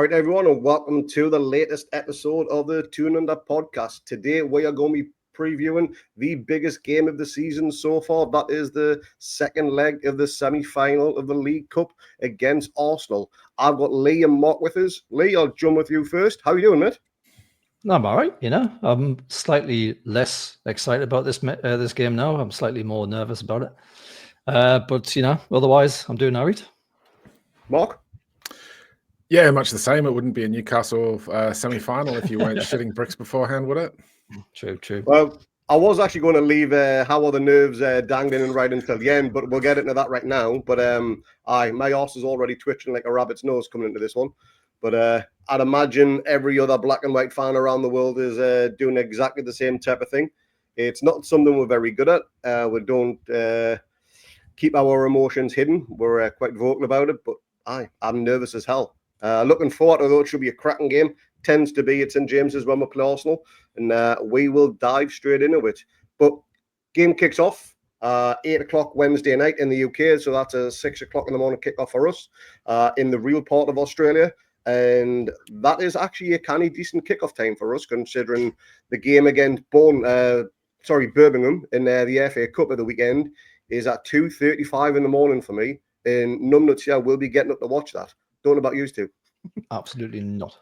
right, everyone, and welcome to the latest episode of the Toon podcast. Today, we are going to be previewing the biggest game of the season so far. That is the second leg of the semi-final of the League Cup against Arsenal. I've got Lee and Mark with us. Lee, I'll jump with you first. How are you doing, mate? No, I'm all right. I'm slightly less excited about this game now. I'm slightly more nervous about it. But otherwise, I'm doing all right. Mark? Yeah, much the same. It wouldn't be a Newcastle semi-final if you weren't shitting bricks beforehand, would it? True. Well, I was actually going to leave how are the nerves dangling and right until the end, but we'll get into that right now. But my arse is already twitching like a rabbit's nose coming into this one. But I'd imagine every other black and white fan around the world is doing exactly the same type of thing. It's not something we're very good at. We don't keep our emotions hidden. We're quite vocal about it, but I'm nervous as hell. Looking forward, although it should be a cracking game. Tends to be at St James's when we play Arsenal, and we will dive straight into it. But game kicks off 8 o'clock Wednesday night in the UK, so that's a 6 o'clock in the morning kickoff for us in the real part of Australia. And that is actually a canny decent kickoff time for us, considering the game against Birmingham in the FA Cup of the weekend is at 2:35 in the morning for me. And none nuts here will be getting up to watch that. Don't know about you two. Absolutely not.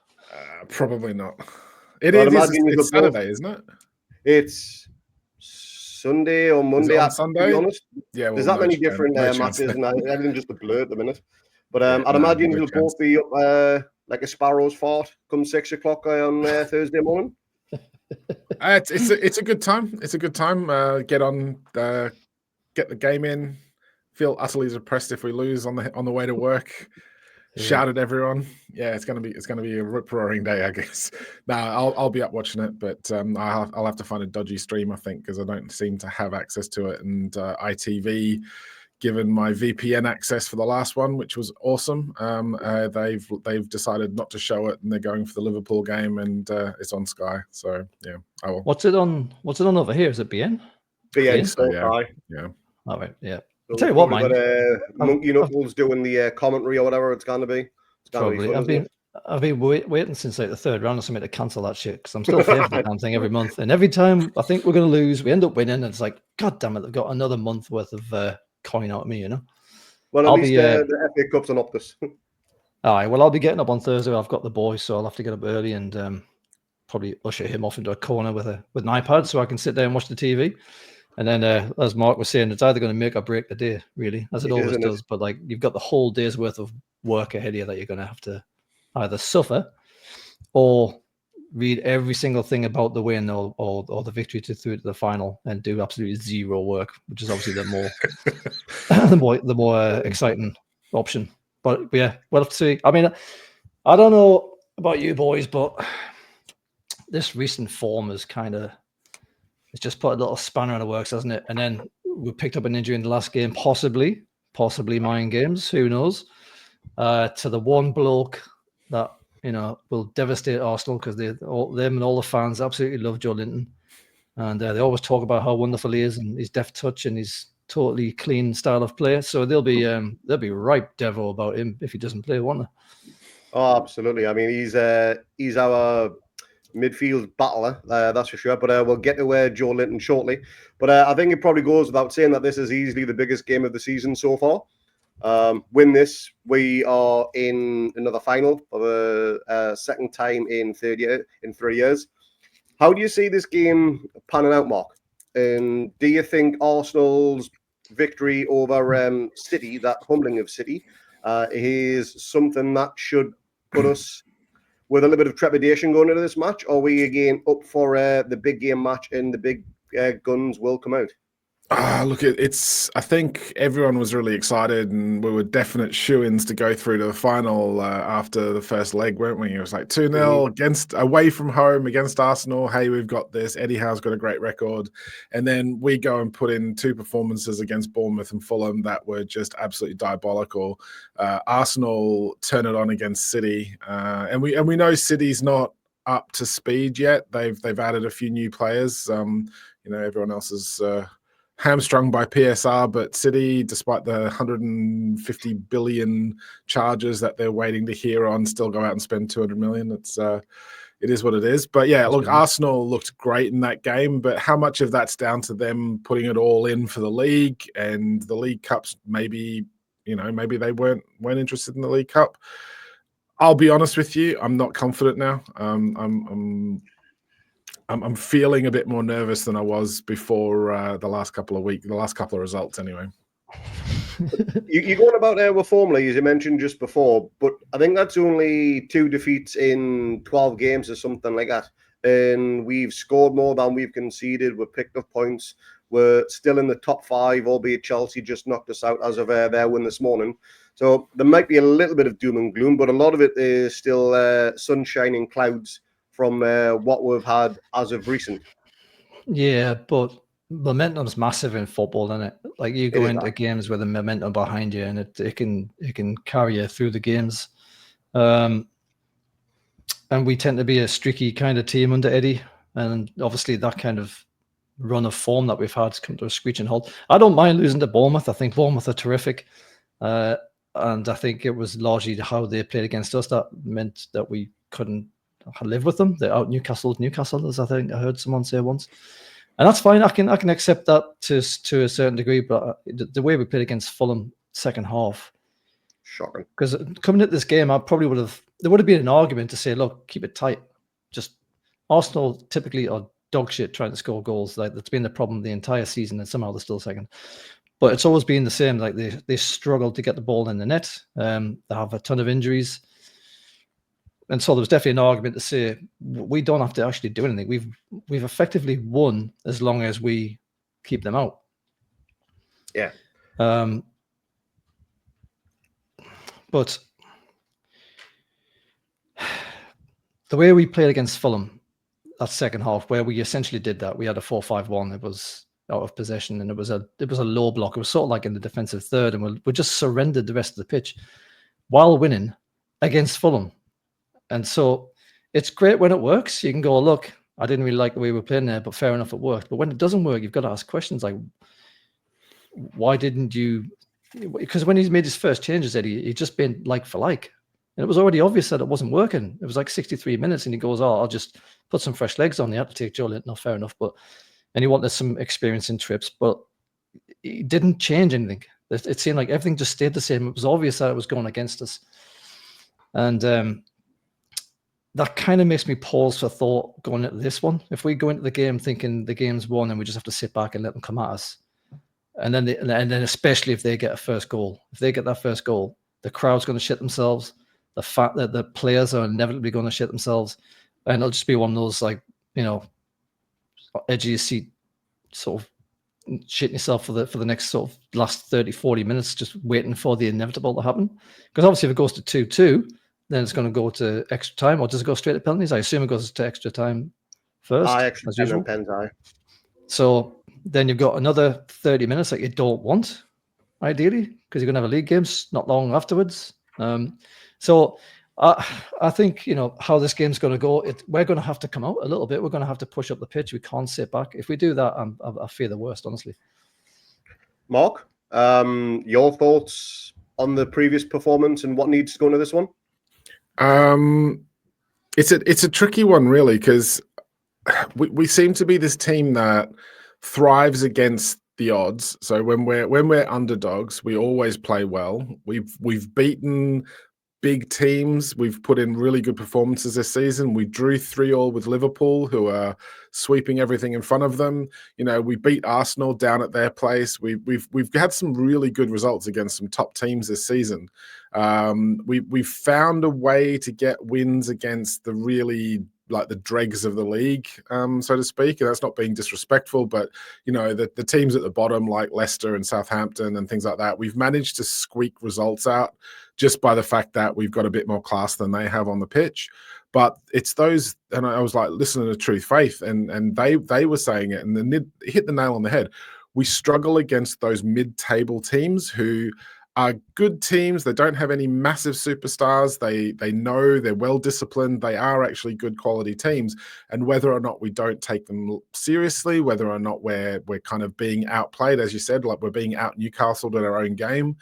Probably not. It's Saturday, isn't it? It's Sunday or Monday. On Sunday? To be honest, yeah. There's that many different matches, and everything just a blur at the minute. But I'd imagine you'll both be up like a sparrow's fart come 6 o'clock on Thursday morning. It's a good time. It's a good time. Get the game in. Feel utterly depressed if we lose on the way to work. Shout at everyone. Yeah, it's gonna be a rip-roaring day, I guess. I'll be up watching it, but I'll have to find a dodgy stream, I think, because I don't seem to have access to it. And ITV, given my VPN access for the last one, which was awesome, they've decided not to show it, and they're going for the Liverpool game, and it's on Sky. So yeah, I will. What's it on over here? Is it BN? BN, so, yeah. All right, yeah. So I'll tell you what, man. Monkey Knuckles doing the commentary or whatever it's going to be. Probably. I've been waiting since like the third round or something to cancel that shit because I'm still paying for the damn thing every month. And every time I think we're going to lose, we end up winning. And it's like, God damn it, they've got another month worth of coin out of me, Well, at least the FA Cup's on Optus. All right, well, I'll be getting up on Thursday. I've got the boy, so I'll have to get up early and probably usher him off into a corner with an iPad so I can sit there and watch the TV. And then, as Mark was saying, it's either going to make or break the day, really, as it always does. But like, you've got the whole day's worth of work ahead of you that you're going to have to either suffer or read every single thing about the win or the victory through to the final and do absolutely zero work, which is obviously the more exciting option. But yeah, we'll have to see. I mean, I don't know about you boys, but this recent form is kind of. It's just put a little spanner in the works, hasn't it? And then we picked up an injury in the last game, possibly mind games, who knows? To the one bloke that will devastate Arsenal because them and all the fans absolutely love Joelinton, and they always talk about how wonderful he is and his deft touch and his totally clean style of play. So they'll be ripe devil about him if he doesn't play, won't they? Oh, absolutely. I mean, he's our midfield battler, that's for sure. But we'll get to Joelinton shortly. But I think it probably goes without saying that this is easily the biggest game of the season so far. Win this, we are in another final for the second time in 3 years. How do you see this game panning out, Mark? And do you think Arsenal's victory over City, that humbling of City, is something that should put us with a little bit of trepidation going into this match? Or are we again up for the big game match and the big guns will come out? Look, I think everyone was really excited and we were definite shoo-ins to go through to the final after the first leg, weren't we? It was like 2-0 away from home against Arsenal. Hey, we've got this. Eddie Howe's got a great record. And then we go and put in two performances against Bournemouth and Fulham that were just absolutely diabolical. Arsenal turn it on against City. And we know City's not up to speed yet. They've added a few new players. Everyone else is hamstrung by PSR, but City, despite the 150 billion charges that they're waiting to hear on, still go out and spend 200 million. It is what it is. But yeah, look, Arsenal looked great in that game, but how much of that's down to them putting it all in for the league and the League Cups? Maybe they weren't interested in the League Cup. I'll be honest with you, I'm not confident now. I'm feeling a bit more nervous than I was before the last couple of results anyway. You're going about with formally, as you mentioned just before, but I think that's only 2 defeats in 12 games or something like that. And we've scored more than we've conceded. We've picked up points. We're still in the top 5, albeit Chelsea just knocked us out as of their win this morning. So there might be a little bit of doom and gloom, but a lot of it is still sunshine and clouds from what we've had as of recent. Yeah, but momentum's massive in football, isn't it? Like you go into games with the momentum behind you, and it can carry you through the games. And we tend to be a streaky kind of team under Eddie, and obviously that kind of run of form that we've had come to a screeching halt. I don't mind losing to Bournemouth. I think Bournemouth are terrific, and I think it was largely how they played against us that meant that we couldn't live with them. They're out Newcastle, as I think I heard someone say once. And that's fine. I can accept that to a certain degree, but the way we played against Fulham second half, shocking. Because coming at this game, there would have been an argument to say, look, keep it tight. Just Arsenal typically are dog shit trying to score goals. Like that's been the problem the entire season, and somehow they're still second. But it's always been the same. Like they struggle to get the ball in the net. They have a ton of injuries. And so there was definitely an argument to say we don't have to actually do anything. We've effectively won as long as we keep them out. Yeah. But the way we played against Fulham, that second half, where we essentially did that, we had a 4-5-1. It was out of possession, and it was a low block. It was sort of like in the defensive third, and we just surrendered the rest of the pitch while winning against Fulham. And so it's great when it works. You can go, look, I didn't really like the way we were playing there, but fair enough, it worked. But when it doesn't work, you've got to ask questions like, why didn't you? Because when he's made his first changes, Eddie, he'd just been like for like. And it was already obvious that it wasn't working. It was like 63 minutes, and he goes, I'll just put some fresh legs on. He had to take Joelinton. No, fair enough. And he wanted some experience in trips, but he didn't change anything. It seemed like everything just stayed the same. It was obvious that it was going against us. And that kind of makes me pause for thought going into this one. If we go into the game thinking the game's won and we just have to sit back and let them come at us, and then especially if they get a first goal, the crowd's going to shit themselves. The fact that the players are inevitably going to shit themselves, and it'll just be one of those edge of your seat, sort of shitting yourself for the next sort of last 30, 40 minutes, just waiting for the inevitable to happen. Because obviously, if it goes to 2-2. Then it's going to go to extra time, or does it go straight to penalties? I assume it goes to extra time first, Extra as usual. Pens, So then you've got another 30 minutes that you don't want, ideally, because you're going to have a league games not long afterwards. So I think, how this game's going to go, we're going to have to come out a little bit. We're going to have to push up the pitch. We can't sit back. If we do that, I fear the worst, honestly. Mark, your thoughts on the previous performance and what needs to go into this one? It's a tricky one, really, because we seem to be this team that thrives against the odds. So when we're underdogs, we always play well. We've beaten big teams. We've put in really good performances this season. We drew 3-3 with Liverpool, who are sweeping everything in front of them. We beat Arsenal down at their place. We've had some really good results against some top teams this season. We've found a way to get wins against the really like the dregs of the league, so to speak. And that's not being disrespectful, but the teams at the bottom like Leicester and Southampton and things like that, we've managed to squeak results out just by the fact that we've got a bit more class than they have on the pitch. But it's those, and I was like listening to Truth Faith, and they were saying it, and then hit the nail on the head. We struggle against those mid-table teams who are good teams. They don't have any massive superstars. They know they're well disciplined. They are actually good quality teams. And whether or not we don't take them seriously, whether or not we're kind of being outplayed, as you said, like we're being out Newcastled in our own game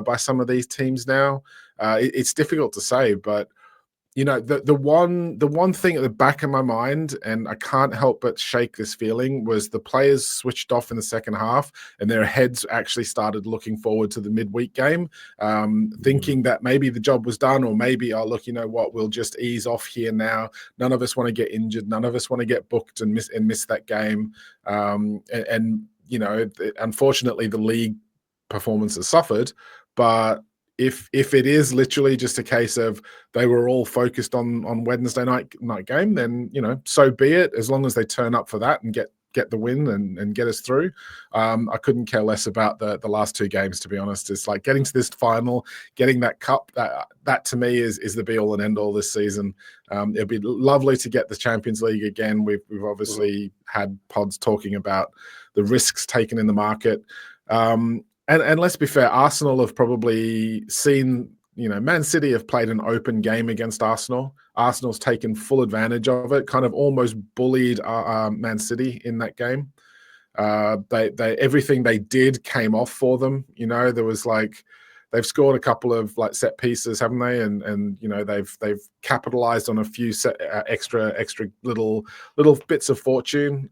by some of these teams now, it's difficult to say. But you know, the one thing at the back of my mind, and I can't help but shake this feeling, was the players switched off in the second half and their heads actually started looking forward to the midweek game, thinking that maybe the job was done, or maybe, oh, look, you know what, we'll just ease off here now. None of us want to get injured. None of us want to get booked and miss that game. And you know, unfortunately, the league performance has suffered, but if it is literally just a case of they were all focused on Wednesday night game, then, you know, so be it, as long as they turn up for that and get the win and get us through. I couldn't care less about the last two games, to be honest. It's like getting to this final, getting that cup, that to me is the be all and end all this season. It'd be lovely to get the Champions League again. We've obviously had pods talking about the risks taken in the market. And let's be fair, Arsenal have probably seen, you know, Man City have played an open game against Arsenal. Arsenal's taken full advantage of it, kind of almost bullied Man City in that game. They everything they did came off for them. You know, there was like, they've scored a couple of like set pieces, haven't they? And you know, they've capitalized on a few extra little bits of fortune.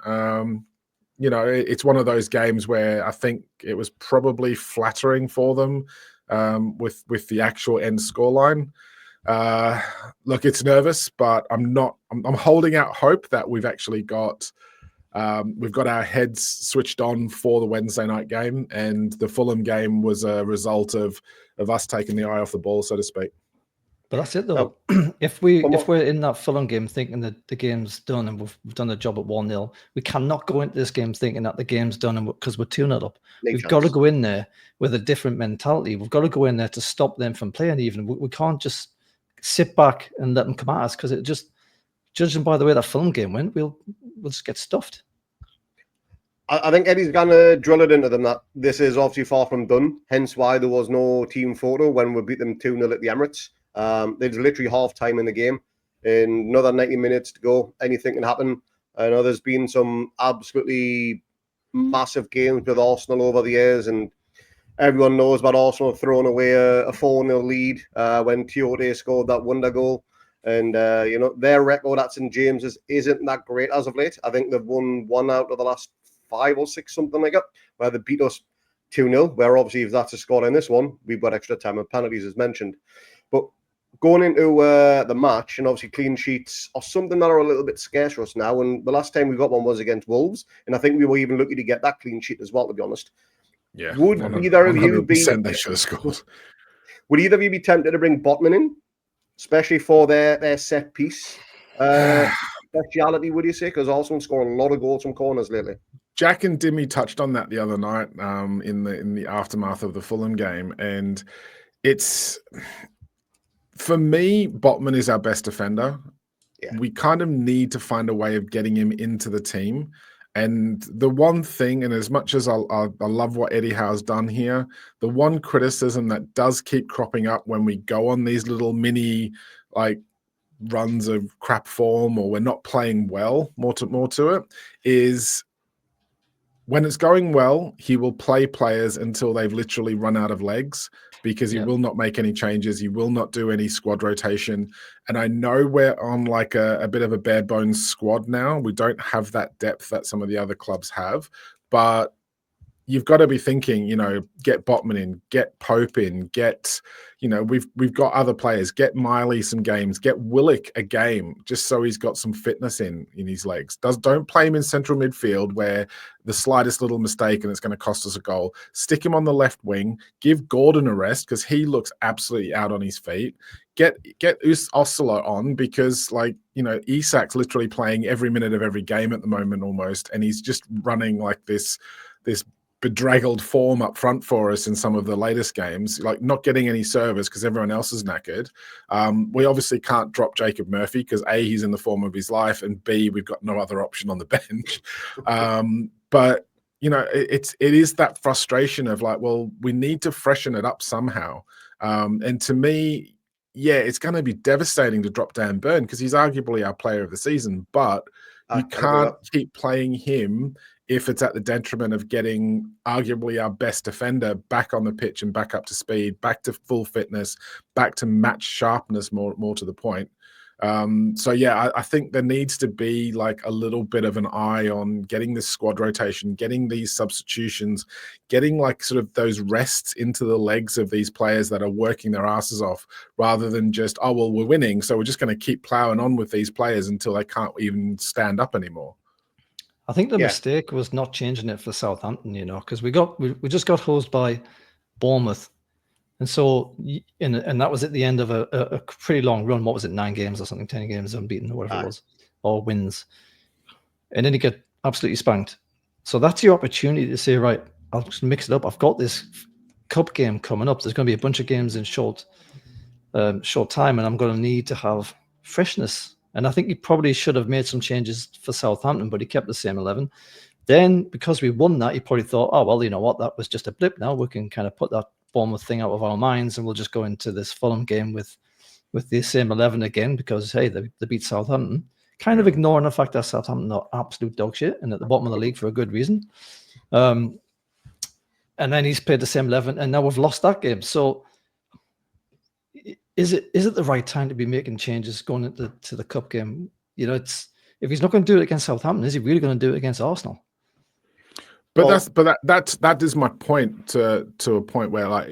You know, it's one of those games where I think it was probably flattering for them with the actual end scoreline. Look, it's nervous, but I'm holding out hope that we've actually got our heads switched on for the Wednesday night game, and the Fulham game was a result of us taking the eye off the ball, so to speak. But that's it, though. If we're in that Fulham game thinking that the game's done and we've done the job at 1-0, we cannot go into this game thinking that the game's done and because we're 2-0 up. We've got to go in there with a different mentality. We've got to go in there to stop them from playing even. We can't just sit back and let them come at us, because it just, judging by the way that Fulham game went, we'll just get stuffed. I think Eddie's going to drill it into them that this is obviously far from done, hence why there was no team photo when we beat them 2-0 at the Emirates. There's literally half time in the game, in another 90 minutes to go. Anything can happen. I know there's been some absolutely massive games with Arsenal over the years, and everyone knows about Arsenal throwing away a 4-0 lead when Tiote scored that wonder goal. And, you know, their record at St. James's isn't that great as of late. I think they've won 1 out of the last 5 or 6, something like that, where they beat us 2-0, where obviously if that's a score in this one, we've got extra time and penalties as mentioned. But going into the match, and obviously clean sheets are something that are a little bit scarce for us now. And the last time we got one was against Wolves, and I think we were even lucky to get that clean sheet as well, to be honest. Yeah. Would either of you be? They should have scored. Would either of you be tempted to bring Botman in, especially for their set piece speciality? Would you say, because Arsenal score a lot of goals from corners lately? Jack and Dimmy touched on that the other night in the aftermath of the Fulham game, and it's, for me, Botman is our best defender. Yeah. We kind of need to find a way of getting him into the team. And the one thing, and as much as I love what Eddie Howe's done here, the one criticism that does keep cropping up when we go on these little mini like runs of crap form, or we're not playing well, more to it, is when it's going well, he will play players until they've literally run out of legs, because he will not make any changes. He will not do any squad rotation. And I know we're on like a bit of a bare bones squad now. We don't have that depth that some of the other clubs have, but you've got to be thinking, you know, get Botman in, get Pope in, get, you know, we've got other players, get Miley some games, get Willock a game, just so he's got some fitness in his legs. Don't play him in central midfield where the slightest little mistake and it's going to cost us a goal. Stick him on the left wing, give Gordon a rest because he looks absolutely out on his feet. Get Oslo on, because, like, you know, Isak's literally playing every minute of every game at the moment almost, and he's just running like this bedraggled form up front for us in some of the latest games, like not getting any service because everyone else is knackered. We obviously can't drop Jacob Murphy because A, he's in the form of his life, and B, we've got no other option on the bench. But it is that frustration of like, well, we need to freshen it up somehow. And to me, yeah, it's going to be devastating to drop Dan Burn because he's arguably our player of the season, but you can't keep playing him if it's at the detriment of getting arguably our best defender back on the pitch and back up to speed, back to full fitness, back to match sharpness, more to the point. So yeah, I think there needs to be like a little bit of an eye on getting this squad rotation, getting these substitutions, getting like sort of those rests into the legs of these players that are working their asses off, rather than just, oh, well, we're winning, so we're just going to keep plowing on with these players until they can't even stand up anymore. I think the mistake was not changing it for Southampton, because we just got hosed by Bournemouth. And so, and that was at the end of a pretty long run. What was it, 9 games or something, 10 games unbeaten or whatever it was, or wins. And then you get absolutely spanked. So that's your opportunity to say, right, I'll just mix it up. I've got this cup game coming up. There's going to be a bunch of games in short time, and I'm going to need to have freshness. And I think he probably should have made some changes for Southampton, but he kept the same 11. Then, because we won that, he probably thought, oh, well, you know what, that was just a blip now. We can kind of put that Bournemouth thing out of our minds, and we'll just go into this Fulham game with the same 11 again because, hey, they beat Southampton. Kind of ignoring the fact that Southampton are absolute dog shit and at the bottom of the league for a good reason. And then he's played the same 11, and now we've lost that game. So is it the right time to be making changes going into the cup game? It's if he's not going to do it against Southampton, is he really going to do it against Arsenal? But that is my point to a point where like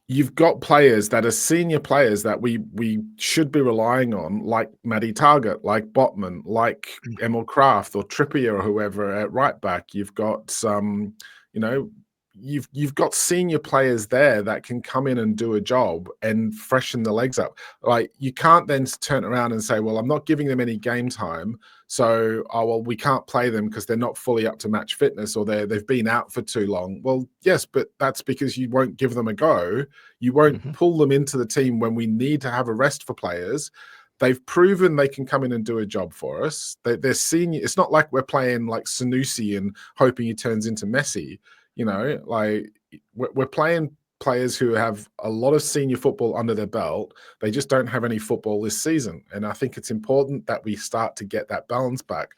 you've got players that are senior players that we should be relying on, like Matty Targett, like Botman, like Emil Kraft or Trippier or whoever at right back. You've got some, you've got senior players there that can come in and do a job and freshen the legs up. Like you can't then turn around and say, well, I'm not giving them any game time, so we can't play them because they're not fully up to match fitness or they've been out for too long. Well, yes, but that's because you won't give them a go. You won't pull them into the team when we need to have a rest for players. They've proven they can come in and do a job for us. They're senior. It's not like we're playing like Sanusi and hoping he turns into Messi. Like we're playing players who have a lot of senior football under their belt. They just don't have any football this season. And I think it's important that we start to get that balance back.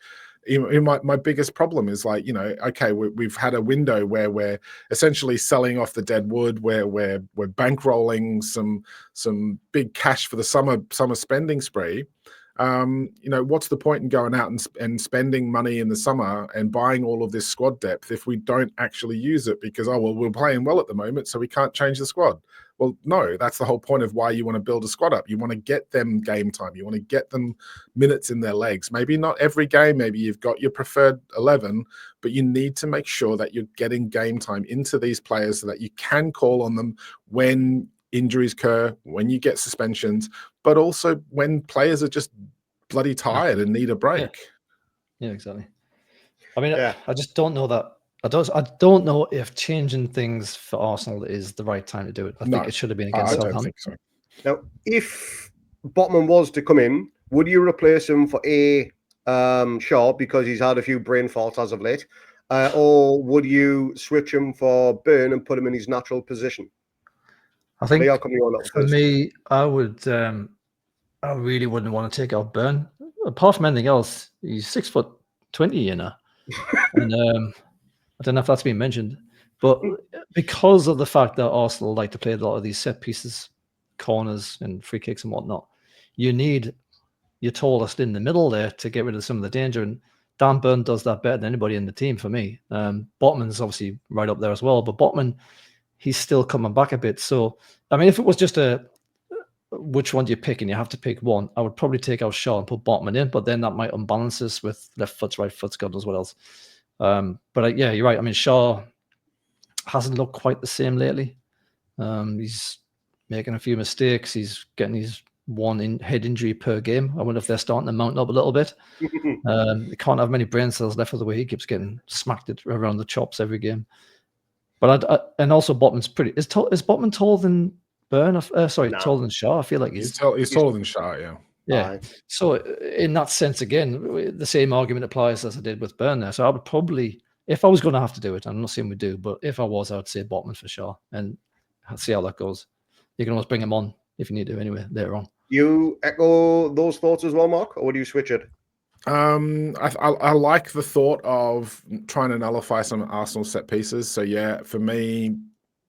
My biggest problem is like, okay, we've had a window where we're essentially selling off the dead wood, where we're bankrolling some big cash for the summer spending spree. What's the point in going out and spending money in the summer and buying all of this squad depth if we don't actually use it because, we're playing well at the moment, so we can't change the squad. Well, no, that's the whole point of why you want to build a squad up. You want to get them game time. You want to get them minutes in their legs. Maybe not every game. Maybe you've got your preferred 11, but you need to make sure that you're getting game time into these players so that you can call on them when injuries occur, when you get suspensions, but also when players are just bloody tired and need a break. Yeah, exactly. I mean, I just don't know that. I don't know if changing things for Arsenal is the right time to do it. I think it should have been against Southampton. Don't think so. Now, if Botman was to come in, would you replace him for Shaw because he's had a few brain faults as of late, or would you switch him for Burn and put him in his natural position? I think for me, I would. I really wouldn't want to take out Burn. Apart from anything else, he's 6'20", and I don't know if that's been mentioned, but because of the fact that Arsenal like to play a lot of these set pieces, corners, and free kicks and whatnot, you need your tallest in the middle there to get rid of some of the danger. And Dan Burn does that better than anybody in the team for me. Botman's obviously right up there as well, but Botman, he's still coming back a bit. So, I mean, if it was just which one do you pick and you have to pick one, I would probably take out Shaw and put Botman in, but then that might unbalance us with left foot, right foot, God knows what else. But you're right. I mean, Shaw hasn't looked quite the same lately. He's making a few mistakes. He's getting his one head injury per game. I wonder if they're starting to mount up a little bit. They can't have many brain cells left for the way he keeps getting smacked around the chops every game. But and also Botman's pretty. Is Botman taller than Burn? Taller than Shaw? I feel like he's taller than Shaw. Yeah. Yeah. So in that sense, again, the same argument applies as I did with Burn there. So I would probably if I was going to have to do it, I'm not saying we do, but if I was, I would say Botman for sure, and I'll see how that goes. You can always bring him on if you need to anyway later on. You echo those thoughts as well, Mark, or would you switch it? I like the thought of trying to nullify some Arsenal set pieces. So yeah, for me,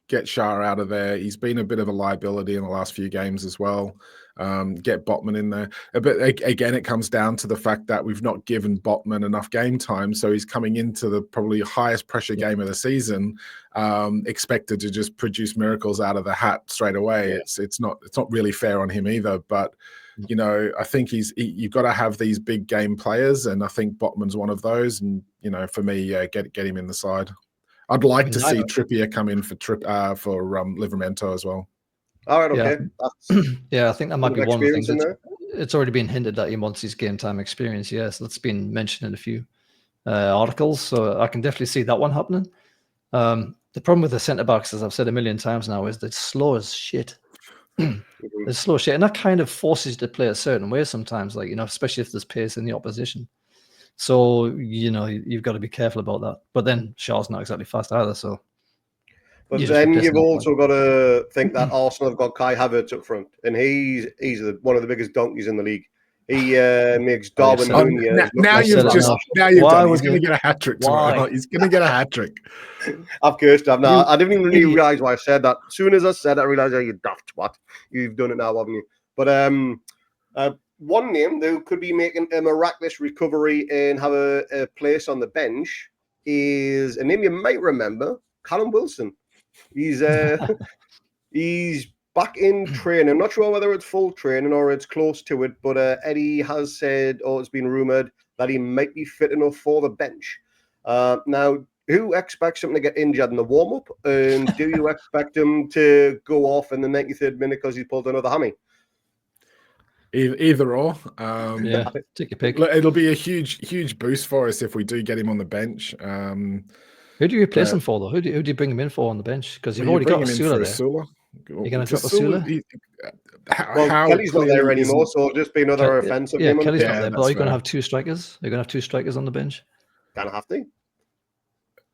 get Shah out of there. He's been a bit of a liability in the last few games as well. Get Botman in there. But again, it comes down to the fact that we've not given Botman enough game time. So he's coming into the probably highest pressure game of the season, expected to just produce miracles out of the hat straight away. Yeah. It's not really fair on him either. But you know, I think you've got to have these big game players, and I think Botman's one of those. And you know, for me, get him in the side. I'd like to see Trippier come in for Livramento as well. All right, okay. Yeah, I think that might be one of the things. It's already been hinted that he wants his game time experience. Yes, that's been mentioned in a few articles, so I can definitely see that one happening. The problem with the centre backs, as I've said a million times now, is they're slow as shit. They're slow as shit, and that kind of forces you to play a certain way sometimes. Like, you know, especially if there's pace in the opposition. So, you know, you've got to be careful about that. But then Shaw's not exactly fast either, so. But then you've also got to think that Arsenal have got Kai Havertz up front, and he's one of the biggest donkeys in the league. He makes Darwin Nunez. Now you've done it. He's going to get a hat trick tomorrow. He's going to get a hat trick. I've cursed him. Now I didn't even really realize why I said that. As soon as I said it, I realized, oh, you daft twat. You've done it now, haven't you? But one name that could be making a miraculous recovery and have a place on the bench is a name you might remember, Callum Wilson. He's back in training. I'm not sure whether it's full training or it's close to it, but Eddie has said, or it's been rumoured, that he might be fit enough for the bench. Now, who expects him to get injured in the warm-up? And do you expect him to go off in the 93rd minute because he pulled another hammy? Either or. Yeah, take your pick. It'll be a huge boost for us if we do get him on the bench. Who do you replace him for, though? Who do you bring him in for on the bench? Because you've already got Asula there. You're going to drop Asula? Kelly's not there anymore, so it'll just be another offensive. Yeah, Kelly's not there, but are you going to have two strikers? Are you going to have two strikers on the bench? Gonna have to.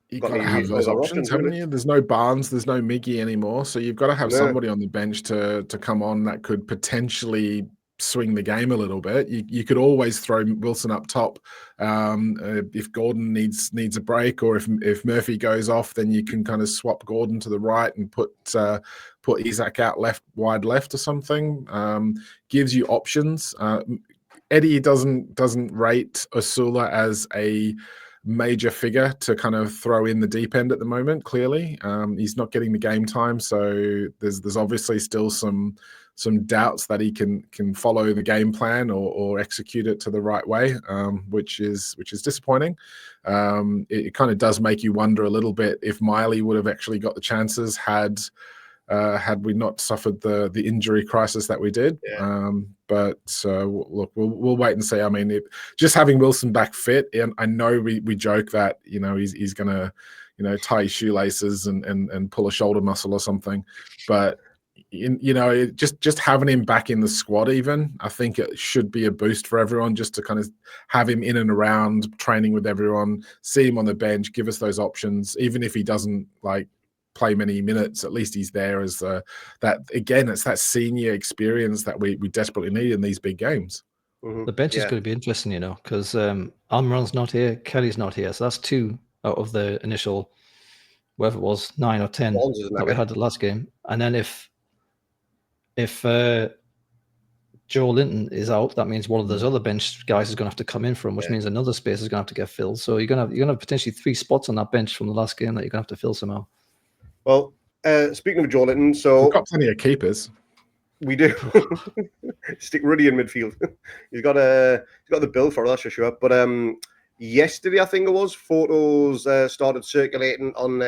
You've got to have those options, haven't you? There's no Barnes, there's no Miggy anymore, so you've got to have somebody on the bench to come on that could potentially swing the game a little bit. You could always throw Wilson up top if Gordon needs a break, or if Murphy goes off, then you can kind of swap Gordon to the right and put Isak out wide left or something. Gives you options. Eddie doesn't rate Asula as a major figure to kind of throw in the deep end at the moment. Clearly, he's not getting the game time, so there's obviously still some doubts that he can follow the game plan or execute it to the right way, which is disappointing. It kind of does make you wonder a little bit if Miley would have actually got the chances had we not suffered the injury crisis that we did. Yeah. But look, we'll wait and see. I mean, just having Wilson back fit, and I know we joke that, you know, he's going to, you know, tie his shoelaces and pull a shoulder muscle or something, but you know, just having him back in the squad, even, I think it should be a boost for everyone, just to kind of have him in and around, training with everyone, see him on the bench, give us those options. Even if he doesn't like play many minutes, at least he's there as that. Again, it's that senior experience that we desperately need in these big games. Mm-hmm. The bench is going to be interesting, you know, because Amran's not here, Kelly's not here, so that's two out of the initial, whatever it was, 9 or 10 that we had the last game. And then if Joelinton is out, that means one of those other bench guys is going to have to come in from, which means another space is going to have to get filled. So you're going to have potentially 3 spots on that bench from the last game that you're going to have to fill somehow. Well, speaking of Joelinton, so we've got plenty of keepers. We do. Stick Ruddy in midfield. He's got the bill for it, that's for sure. But yesterday, I think it was, photos started circulating on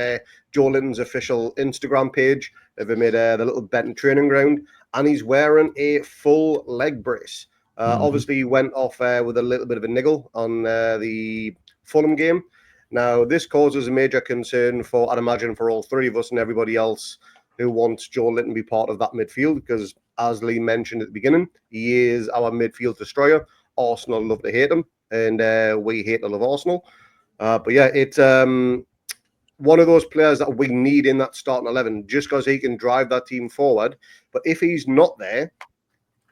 Joelinton's official Instagram page. They've made the little Benton training ground, and he's wearing a full leg brace. Obviously, he went off with a little bit of a niggle on the Fulham game. Now, this causes a major concern I'd imagine, for all three of us and everybody else who wants Joelinton to be part of that midfield, because, as Lee mentioned at the beginning, he is our midfield destroyer. Arsenal love to hate him, and we hate to love Arsenal. But yeah, it's one of those players that we need in that starting 11 just because he can drive that team forward. But if he's not there,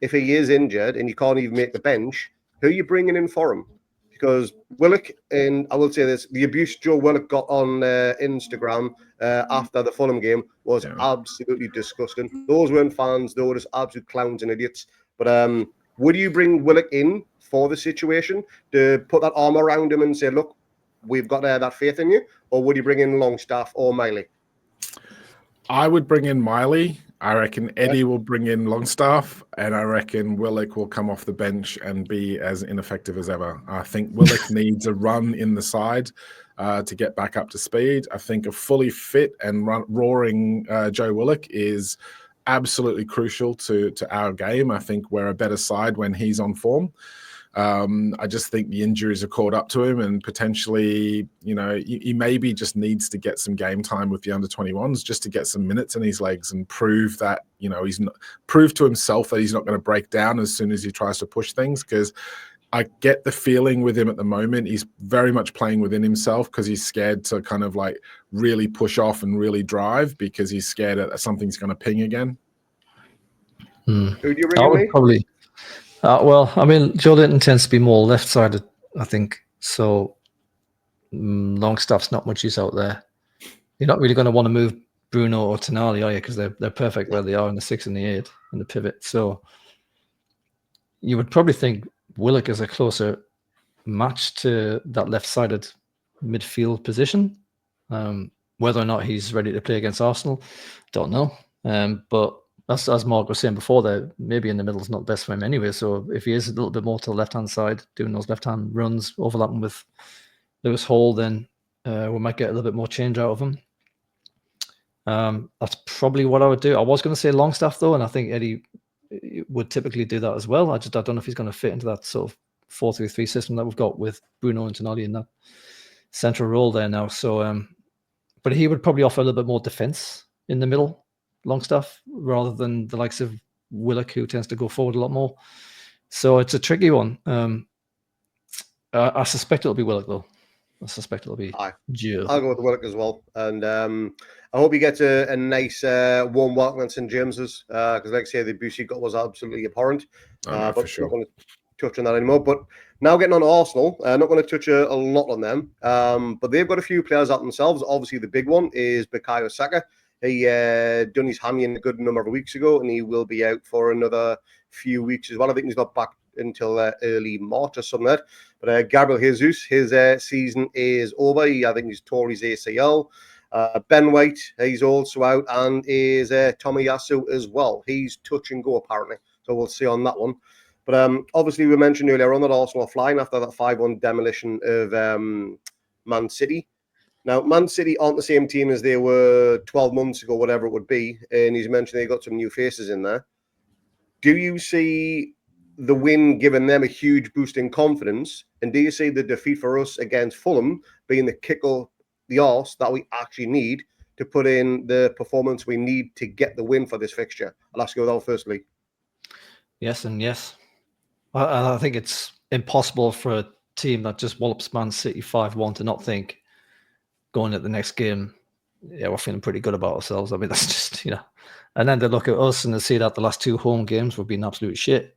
if he is injured and you can't even make the bench, who are you bringing in for him? Because Willock, and I will say this, the abuse Joe Willock got on Instagram after the Fulham game was absolutely disgusting. Those weren't fans, they were just absolute clowns and idiots. But would you bring Willock in for the situation to put that arm around him and say, look, we've got that faith in you? Or would you bring in Longstaff or Miley? I would bring in Miley. I reckon Eddie will bring in Longstaff, and I reckon Willock will come off the bench and be as ineffective as ever. I think Willock needs a run in the side to get back up to speed. I think a fully fit and roaring Joe Willock is absolutely crucial to our game. I think we're a better side when he's on form. I just think the injuries are caught up to him, and potentially, he maybe just needs to get some game time with the under-21s just to get some minutes in his legs and prove that, prove to himself that he's not going to break down as soon as he tries to push things. Because I get the feeling with him at the moment, he's very much playing within himself because he's scared to kind of like really push off and really drive because he's scared that something's going to ping again. Who do you bring I in, would Lee? probably. Well, I mean, Joelinton tends to be more left-sided, I think. So Longstaff's not much use out there. You're not really going to want to move Bruno or Tonali, are you? Because they're perfect where they are in the 6 and the 8 and the pivot. So you would probably think Willock is a closer match to that left-sided midfield position. Whether or not he's ready to play against Arsenal, don't know. But as Mark was saying before, there maybe in the middle is not best for him anyway. So if he is a little bit more to the left-hand side, doing those left-hand runs, overlapping with Lewis Hall, then we might get a little bit more change out of him. That's probably what I would do. I was going to say Longstaff though, and I think Eddie would typically do that as well. I don't know if he's going to fit into that sort of 4-3-3 system that we've got with Bruno and Tonali in that central role there now. So, but he would probably offer a little bit more defense in the middle, Longstaff, rather than the likes of Willock, who tends to go forward a lot more. So it's a tricky one. I suspect it'll be Willock though. I suspect it'll be Joe. I'll go with Willock as well. And I hope he gets a nice warm welcome at St James's because, like I say, the abuse he got was absolutely abhorrent. For but sure. not going to touch on that anymore. But now getting on to Arsenal, not going to touch a lot on them. But they've got a few players out themselves. Obviously, the big one is Bukayo Saka. He done his hammy in a good number of weeks ago, and he will be out for another few weeks as well. I think he's not back until early March or something like that. But Gabriel Jesus, his season is over. I think he's tore his ACL. Ben White, he's also out, and is Tomiyasu as well. He's touch and go apparently, so we'll see on that one. But obviously, we mentioned earlier on that Arsenal are flying after that 5-1 demolition of Man City. Now, Man City aren't the same team as they were 12 months ago, whatever it would be. And he's mentioned they got some new faces in there. Do you see the win giving them a huge boost in confidence? And do you see the defeat for us against Fulham being the kick of the arse that we actually need to put in the performance we need to get the win for this fixture? I'll ask you that firstly. Yes and yes. I think it's impossible for a team that just wallops Man City 5-1 to not think going at the next game, yeah, we're feeling pretty good about ourselves. I mean, that's just, and then they look at us and they see that the last 2 home games we've been absolute shit.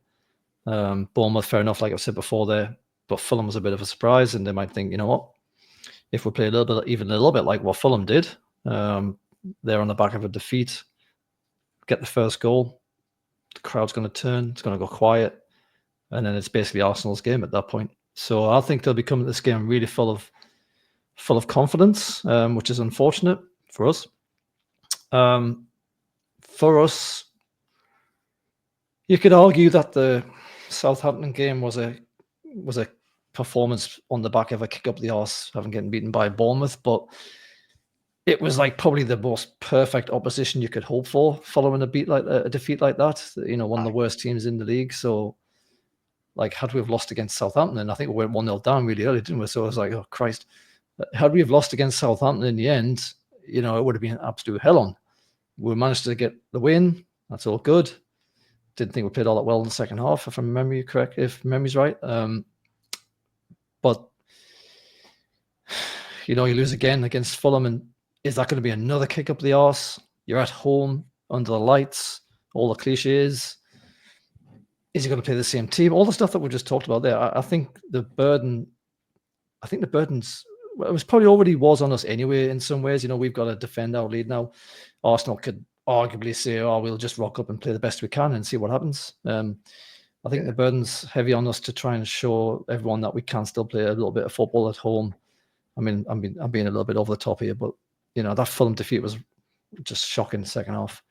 Bournemouth, fair enough, like I've said before there, but Fulham was a bit of a surprise, and they might think, you know what, if we play even a little bit like what Fulham did, they're on the back of a defeat, get the first goal, the crowd's going to turn, it's going to go quiet, and then it's basically Arsenal's game at that point. So I think they'll be coming to this game really full of confidence, which is unfortunate for us. For us, you could argue that the Southampton game was a performance on the back of a kick up the arse, having getting beaten by Bournemouth, but it was like probably the most perfect opposition you could hope for following a defeat like that. One of the worst teams in the league. So, like, had we have lost against Southampton, and I think we went 1-0 down really early, didn't we? So I was like, oh Christ. Had we have lost against Southampton in the end, it would have been an absolute hell on. We managed to get the win. That's all good. Didn't think we played all that well in the second half, if memory's right. But you lose again against Fulham, and is that going to be another kick up the arse? You're at home under the lights, all the cliches. Is he going to play the same team? All the stuff that we just talked about there. I think the burden's, well, it was probably already was on us anyway in some ways. We've got to defend our lead now. Arsenal could arguably say, oh, we'll just rock up and play the best we can and see what happens. I think the burden's heavy on us to try and show everyone that we can still play a little bit of football at home. I mean, I'm being a little bit over the top here, but that Fulham defeat was just shocking second half,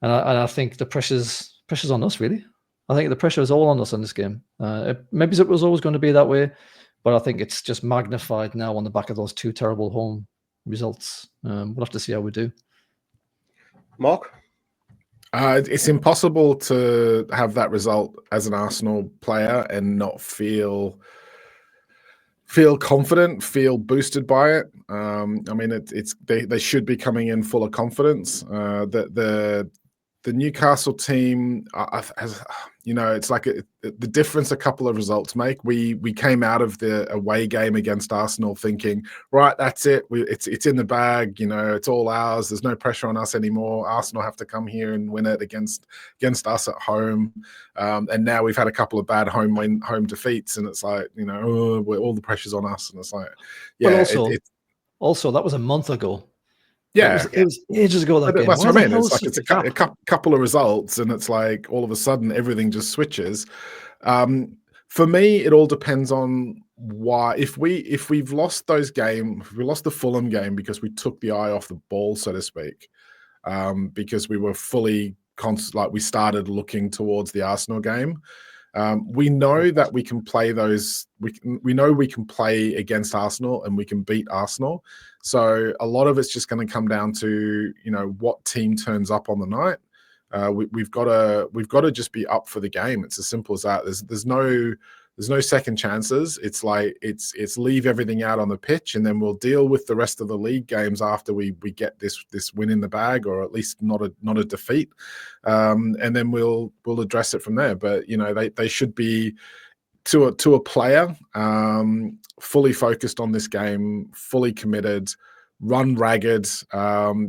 and I think the pressure's on us really. I think the pressure is all on us in this game. Maybe it was always going to be that way, but I think it's just magnified now on the back of those two terrible home results. We'll have to see how we do. Mark? It's impossible to have that result as an Arsenal player and not feel confident, feel boosted by it. I mean, they should be coming in full of confidence. The Newcastle team has, it's like the difference a couple of results make. We came out of the away game against Arsenal thinking, right, that's it. It's in the bag. It's all ours. There's no pressure on us anymore. Arsenal have to come here and win it against us at home. And now we've had a couple of bad home defeats, and it's like, all the pressure's on us, and it's like, yeah. Well, also that was a month ago. Yeah, it was ages ago. That game. That's what I mean. It's like it's a couple of results, and it's like all of a sudden everything just switches. For me, it all depends on why. If we've lost those games, if we lost the Fulham game because we took the eye off the ball, so to speak, because we were fully we started looking towards the Arsenal game. We know that we can play those. We know we can play against Arsenal and we can beat Arsenal. So a lot of it's just going to come down to what team turns up on the night. We've got to just be up for the game. It's as simple as that. There's no second chances. It's like it's leave everything out on the pitch, and then we'll deal with the rest of the league games after we get this win in the bag, or at least not a defeat, and then we'll address it from there. But they should be to a player fully focused on this game, fully committed, run ragged,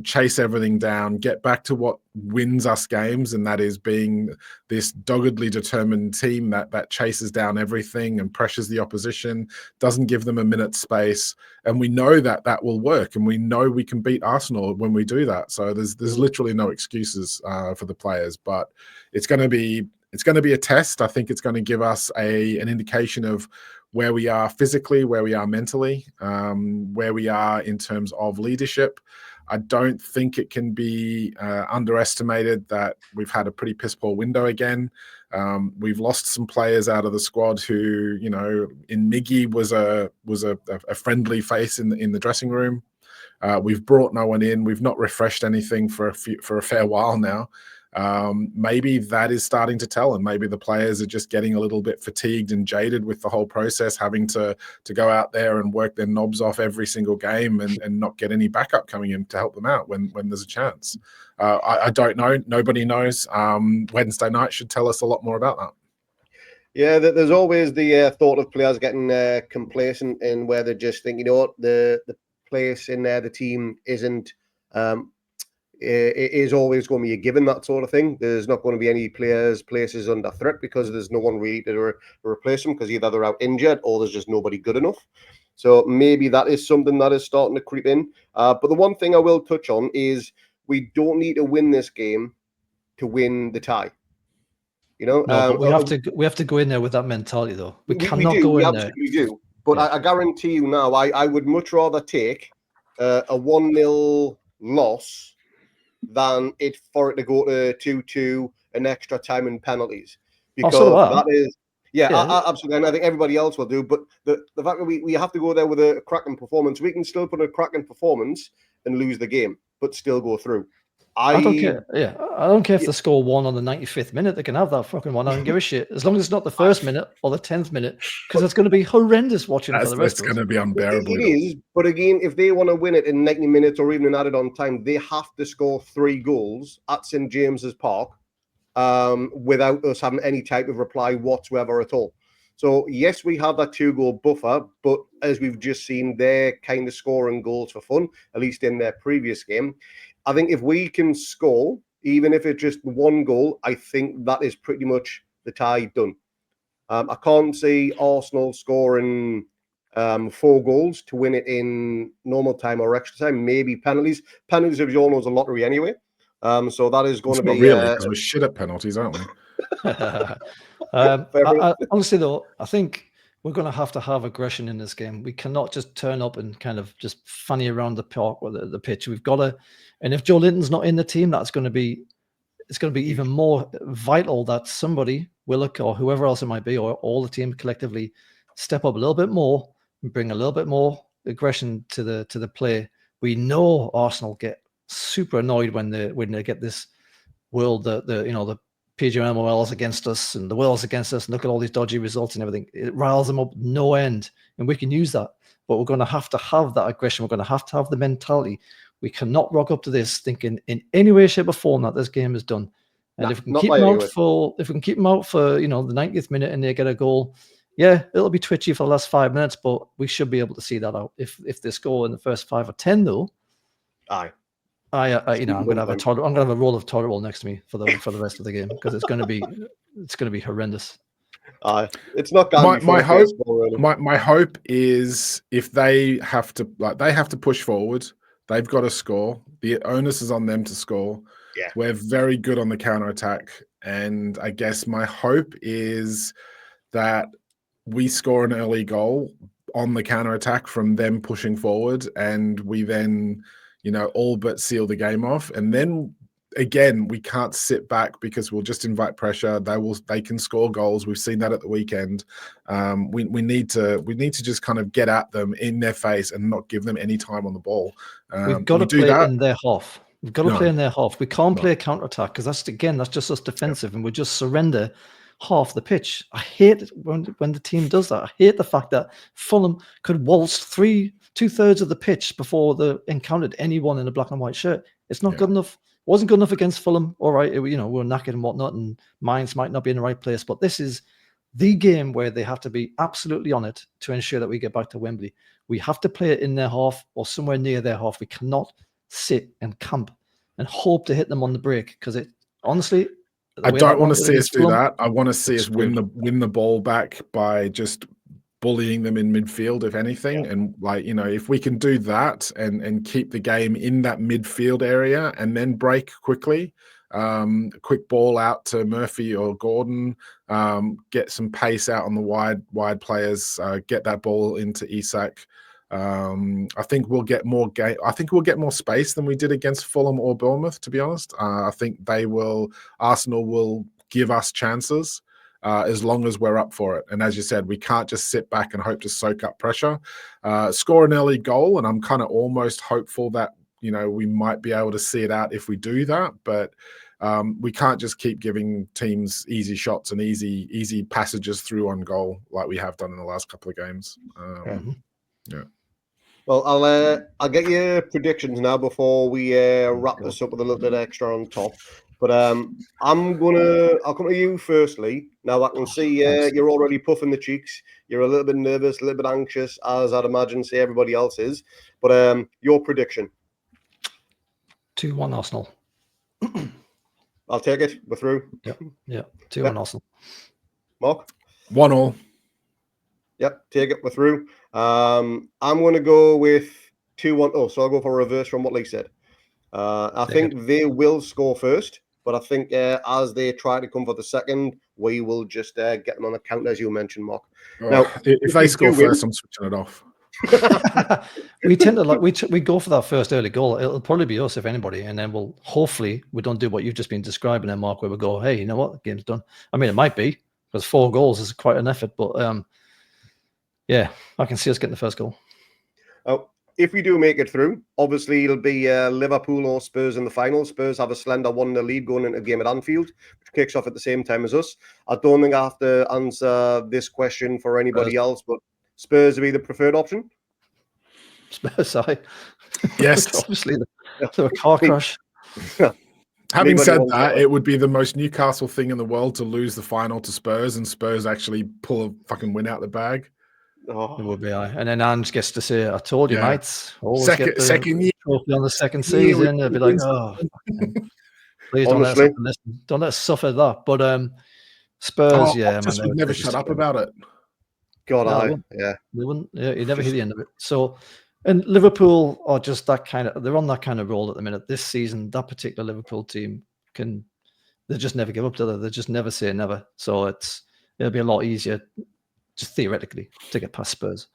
chase everything down, get back to what wins us games, and that is being this doggedly determined team that chases down everything and pressures the opposition, doesn't give them a minute's space, and we know that will work, and we know we can beat Arsenal when we do that. So there's literally no excuses for the players, but it's going to be a test. I think it's going to give us an indication of where we are physically, where we are mentally, where we are in terms of leadership. I don't think it can be underestimated that we've had a pretty piss poor window again. We've lost some players out of the squad who, in Miggy was a friendly face in the dressing room. We've brought no one in. We've not refreshed anything for a fair while now. Maybe that is starting to tell, and maybe the players are just getting a little bit fatigued and jaded with the whole process, having to go out there and work their knobs off every single game and not get any backup coming in to help them out when there's a chance. I don't know. Nobody knows. Wednesday night should tell us a lot more about that. Yeah, there's always the thought of players getting complacent in where they just think, the place in there, the team isn't. It is always going to be a given, that sort of thing. There's not going to be any places under threat because there's no one really to replace them, because either they're out injured or there's just nobody good enough. So maybe that is something that is starting to creep in. But the one thing I will touch on is we don't need to win this game to win the tie. But we have to go in there with that mentality, though. We cannot go in there. We absolutely do. But yeah. I guarantee you now, I would much rather take a 1-0 loss than for it to go to 2-2, an extra time and penalties, because that is absolutely, and I think everybody else will do. But the fact that we have to go there with a cracking performance, we can still put a cracking performance and lose the game, but still go through. I don't care. Yeah, I don't care if they score one on the 95th minute. They can have that fucking one. I don't give a shit, as long as it's not the first minute or the 10th minute, because it's going to be horrendous watching for the rest of us. It's going to be unbearable. It is, but again, if they want to win it in 90 minutes or even in added on time, they have to score 3 goals at St James's Park without us having any type of reply whatsoever at all. So, yes, we have that 2-goal buffer, but as we've just seen, they're kind of scoring goals for fun, at least in their previous game. I think if we can score, even if it's just 1 goal, I think that is pretty much the tie done. I can't see Arsenal scoring 4 goals to win it in normal time or extra time, maybe penalties. Penalties, as you all know, is a lottery anyway. So that is going to be... Not really, because we're shit at penalties, aren't we? Honestly, though, I think we're going to have aggression in this game. We cannot just turn up and kind of just funny around the park with the pitch. We've got to, and if Joelinton's not in the team, it's going to be even more vital that somebody, Willock or whoever else it might be, or all the team collectively, step up a little bit more and bring a little bit more aggression to the play. We know Arsenal get super annoyed when they get this world, the PGMOLs against us and the world's against us, and look at all these dodgy results and everything. It riles them up no end, and we can use that. But we're going to have that aggression. We're going to have the mentality. We cannot rock up to this thinking in any way, shape, or form that this game is done. And if we can keep them out for the 90th minute and they get a goal, yeah, it'll be twitchy for the last 5 minutes, but we should be able to see that out. If they score in the first 5 or 10, though, I'm going to have a roll of toilet roll next to me for the rest of the game, because it's going to be horrendous. It's not going to be my hope is if they have to push forward, they've got to score. The onus is on them to score. Yeah. We're very good on the counter attack, and I guess my hope is that we score an early goal on the counter attack from them pushing forward, and we then all but seal the game off. And then again, we can't sit back because we'll just invite pressure. They can score goals. We've seen that at the weekend. We need to just kind of get at them in their face and not give them any time on the ball. We've got to play in their half. We've got to play in their half. We can't play a counter-attack, because that's just us defensive, and we just surrender half the pitch. I hate when the team does that. I hate the fact that Fulham could waltz 2/3 of the pitch before they encountered anyone in a black and white shirt. It's not good enough. It wasn't good enough against Fulham. All right, we're knackered and whatnot, and minds might not be in the right place. But this is the game where they have to be absolutely on it to ensure that we get back to Wembley. We have to play it in their half or somewhere near their half. We cannot sit and camp and hope to hit them on the break, because honestly, I don't want to see us do that. I want to see us win the ball back by just bullying them in midfield, if anything. Yeah. And if we can do that and keep the game in that midfield area and then break quickly, quick ball out to Murphy or Gordon, get some pace out on the wide players, get that ball into Isak. I think we'll get more I think we'll get more space than we did against Fulham or Bournemouth, to be honest. I think Arsenal will give us chances. As long as we're up for it. And as you said, we can't just sit back and hope to soak up pressure. Score an early goal, and I'm kind of almost hopeful that we might be able to see it out if we do that. But we can't just keep giving teams easy shots and easy passages through on goal like we have done in the last couple of games. Yeah. Well, I'll get your predictions now before we wrap this up with a little bit extra on top. But I'll come to you firstly. Now I can see you're already puffing the cheeks. You're a little bit nervous, a little bit anxious, as I'd imagine say everybody else is. But your prediction? 2-1 Arsenal. I'll take it. We're through. Yeah. 2-1 Arsenal. Mark? 1-1. Yep, take it. We're through. I'm going to go with 2-1. Oh, so I'll go for a reverse from what Lee said. I think they will score first, but I think as they try to come for the second, we will just get them on the counter, as you mentioned, Mark. Now, if they score first, I'm switching it off. We tend to we go for that first early goal. It'll probably be us, if anybody, and then hopefully we don't do what you've just been describing there, Mark, where we go, hey, you know what, the game's done. I mean, it might be, because 4 goals is quite an effort, but yeah, I can see us getting the first goal. Oh. If we do make it through, obviously it'll be Liverpool or Spurs in the final. Spurs have a slender 1-0 lead going into a game at Anfield, which kicks off at the same time as us. I don't think I have to answer this question for anybody else, but Spurs will be the preferred option. Spurs, yes. Obviously, a car crash. Having Anybody said wants that, that? it would be the most Newcastle thing in the world to lose the final to Spurs and Spurs actually pull a fucking win out the bag. It Oh, would be, aye. And then Ange gets to say, I told you, Yeah. mates. Always get the Second year. trophy on the second year we season. They'll be like, win oh, fucking, please honestly, don't let us suffer that. But Spurs, yeah, man, Optus would never shut up about it. God, No, yeah. they wouldn't. Yeah, you never hear the end of it. So, and Liverpool are just that kind of. They're on that kind of roll at the minute. This season, that particular Liverpool team they just never give up, do they? They just never say never. So it'll be a lot easier, just theoretically, to get past Spurs.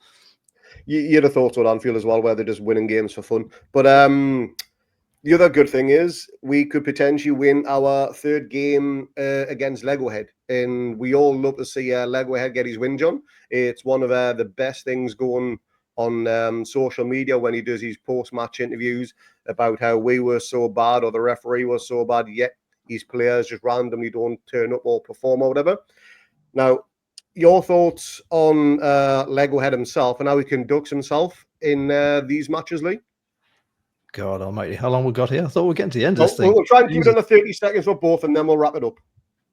You'd have thought so at Anfield as well, where they're just winning games for fun. But the other good thing is we could potentially win our third game against Legohead. And we all love to see Legohead get his win, John. It's one of the best things going on social media when he does his post-match interviews about how we were so bad or the referee was so bad, yet his players just randomly don't turn up or perform or whatever. Now, your thoughts on Legohead himself and how he conducts himself in these matches, Lee? God almighty, how long we got here? I thought we were getting to the end of this thing. We'll try and keep it under 30 seconds for both, and then we'll wrap it up.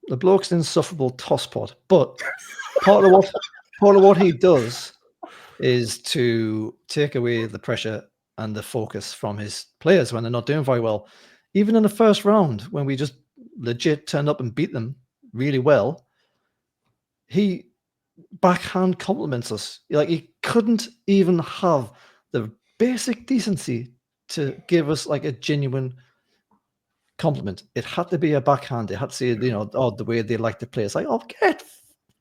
The bloke's an insufferable tosspot, but part of what he does is to take away the pressure and the focus from his players when they're not doing very well. Even in the first round, when we just legit turned up and beat them really well, he backhand compliments us. Like, he couldn't even have the basic decency to give us like a genuine compliment. It had to be a backhand. It had to say, the way they like to play. It's like, oh,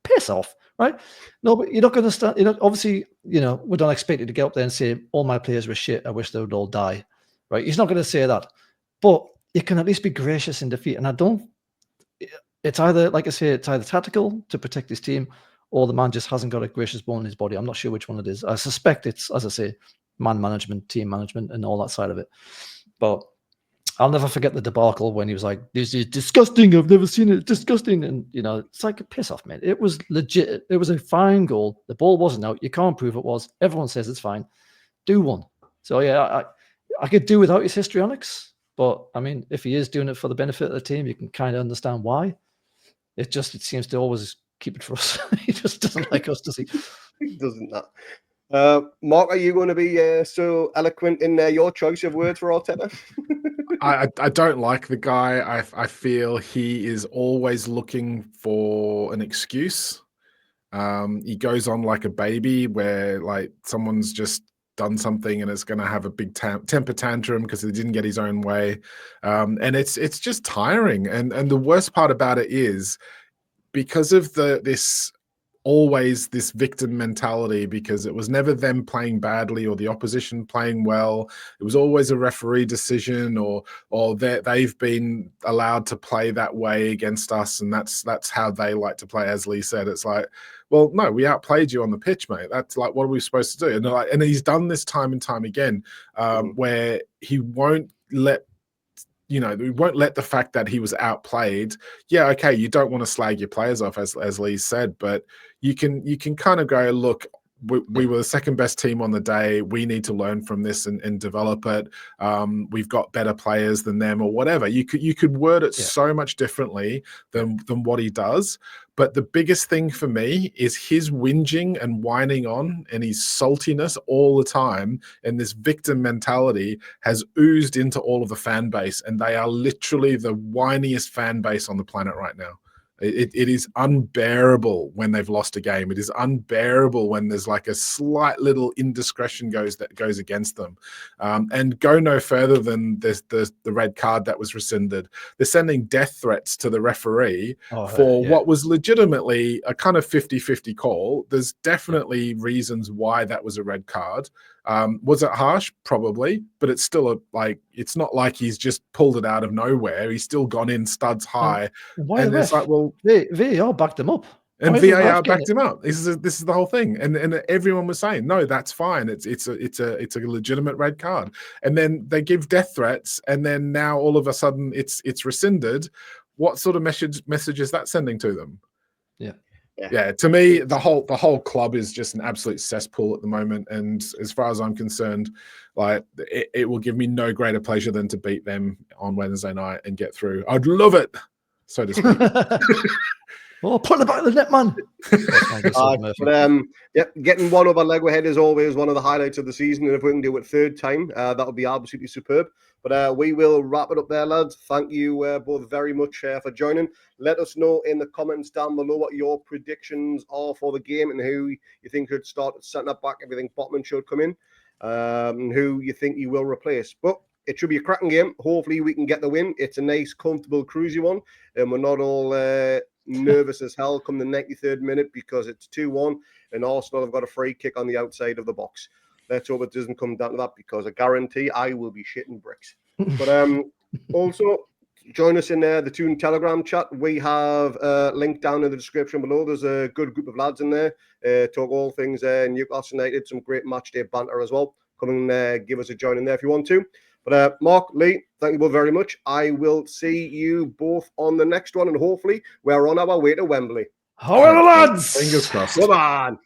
piss off, right? No, but you're not going to start. Obviously, we don't expect you to get up there and say, all my players were shit. I wish they would all die, right? He's not going to say that, but you can at least be gracious in defeat. And it's either, like I say, it's either tactical to protect his team, or the man just hasn't got a gracious bone in his body. I'm not sure which one it is. I suspect it's, as I say, man management, team management, and all that side of it. But I'll never forget the debacle when he was like, "This is disgusting. I've never seen it. It's disgusting." And it's like, a piss off, man. It was legit. It was a fine goal. The ball wasn't out. You can't prove it was. Everyone says it's fine. Do one. So yeah, I could do without his histrionics, but I mean, if he is doing it for the benefit of the team, you can kind of understand why. It seems to always keep it for us. He just doesn't like us, does he? He doesn't that. Mark, are you going to be so eloquent in your choice of words for Arteta? I don't like the guy. I feel he is always looking for an excuse. He goes on like a baby where like someone's just done something and it's going to have a big temper tantrum because he didn't get his own way. And it's just tiring. And the worst part about it is because of this victim mentality, because it was never them playing badly or the opposition playing well. It was always a referee decision or they've been allowed to play that way against us, and that's how they like to play. As Lee said, it's like, well, no, we outplayed you on the pitch, mate. That's like, what are we supposed to do? And he's done this time and time again, where he won't let we won't let the fact that he was outplayed. Yeah, okay, you don't want to slag your players off, as Lee said, but you can kind of go, look, we were the second best team on the day. We need to learn from this and develop it. We've got better players than them, or whatever. You could word it so much differently than what he does. But the biggest thing for me is his whinging and whining on and his saltiness all the time. And this victim mentality has oozed into all of the fan base. And they are literally the whiniest fan base on the planet right now. It is unbearable when they've lost a game. It is unbearable when there's like a slight little indiscretion goes against them. And go no further than the red card that was rescinded. They're sending death threats to the referee for what was legitimately a kind of 50-50 call. There's definitely reasons why that was a red card. Was it harsh? Probably, but it's still it's not like he's just pulled it out of nowhere. He's still gone in studs high. And it's like, well, VAR backed him up. And VAR backed him up. This is the whole thing. And everyone was saying, no, that's fine. It's a legitimate red card. And then they give death threats, and then now all of a sudden it's rescinded. What sort of message is that sending to them? Yeah. Yeah, to me, the whole club is just an absolute cesspool at the moment. And as far as I'm concerned, like it will give me no greater pleasure than to beat them on Wednesday night and get through. I'd love it, so to speak. Oh, put the back of the net, man. Getting one over leg ahead is always one of the highlights of the season. And if we can do it third time, that would be absolutely superb. But we will wrap it up there, lads. Thank you both very much for joining. Let us know in the comments down below what your predictions are for the game and who you think should start setting up back. If you think Botman should come in, and who you think you will replace. But it should be a cracking game. Hopefully we can get the win. It's a nice, comfortable, cruisy one. And we're not all nervous as hell come the 93rd minute because it's 2-1 and Arsenal have got a free kick on the outside of the box. Let's hope it doesn't come down to that because I guarantee I will be shitting bricks. But also join us in the Toon Telegram chat. We have a link down in the description below. There's a good group of lads in there. Talk all things Newcastle United, some great match day banter as well. Come and give us a join in there if you want to. But Mark, Lee, thank you both very much. I will see you both on the next one, and hopefully we're on our way to Wembley. How are the lads? Fingers crossed. Come on.